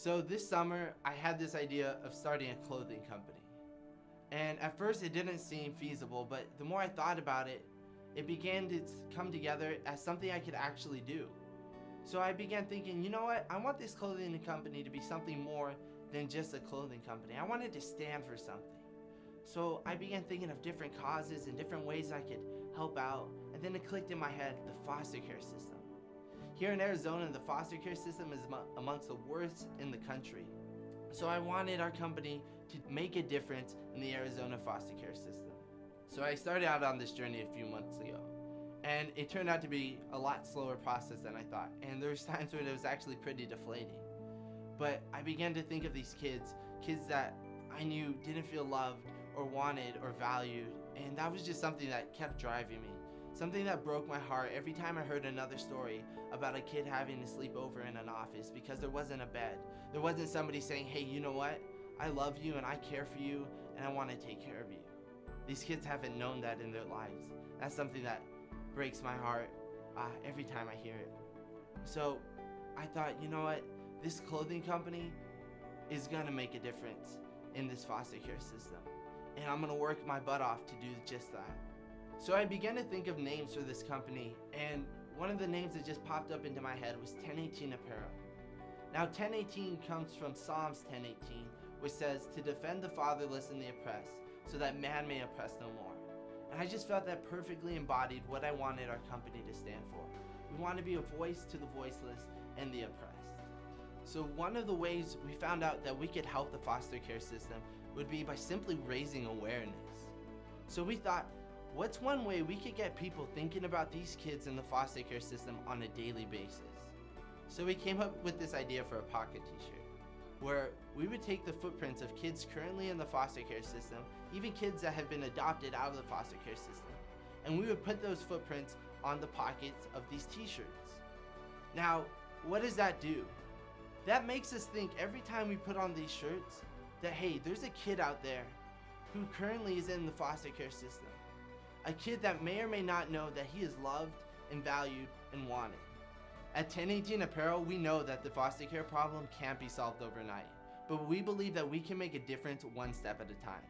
So this summer, I had this idea of starting a clothing company. And at first it didn't seem feasible, but the more I thought about it, it began to come together as something I could actually do. So I began thinking, you know what? I want this clothing company to be something more than just a clothing company. I wanted to stand for something. So I began thinking of different causes and different ways I could help out. And then it clicked in my head, the foster care system. Here in Arizona, the foster care system is amongst the worst in the country. So I wanted our company to make a difference in the Arizona foster care system. So I started out on this journey a few months ago. And it turned out to be a lot slower process than I thought. And there was times when it was actually pretty deflating. But I began to think of these kids that I knew didn't feel loved or wanted or valued. And that was just something that kept driving me. Something that broke my heart every time I heard another story about a kid having to sleep over in an office because there wasn't a bed. There wasn't somebody saying, hey, you know what? I love you and I care for you and I want to take care of you. These kids haven't known that in their lives. That's something that breaks my heart every time I hear it. So I thought, you know what? This clothing company is gonna make a difference in this foster care system. And I'm gonna work my butt off to do just that. So I began to think of names for this company, and one of the names that just popped up into my head was 1018 Apparel. Now 1018 comes from Psalms 10:18, which says, to defend the fatherless and the oppressed, so that man may oppress no more. And I just felt that perfectly embodied what I wanted our company to stand for. We want to be a voice to the voiceless and the oppressed. So one of the ways we found out that we could help the foster care system would be by simply raising awareness. So we thought, what's one way we could get people thinking about these kids in the foster care system on a daily basis? So we came up with this idea for a pocket t-shirt, where we would take the footprints of kids currently in the foster care system, even kids that have been adopted out of the foster care system, and we would put those footprints on the pockets of these t-shirts. Now, what does that do? That makes us think every time we put on these shirts that, hey, there's a kid out there who currently is in the foster care system. A kid that may or may not know that he is loved and valued and wanted. At 1018 Apparel, we know that the foster care problem can't be solved overnight, but we believe that we can make a difference one step at a time.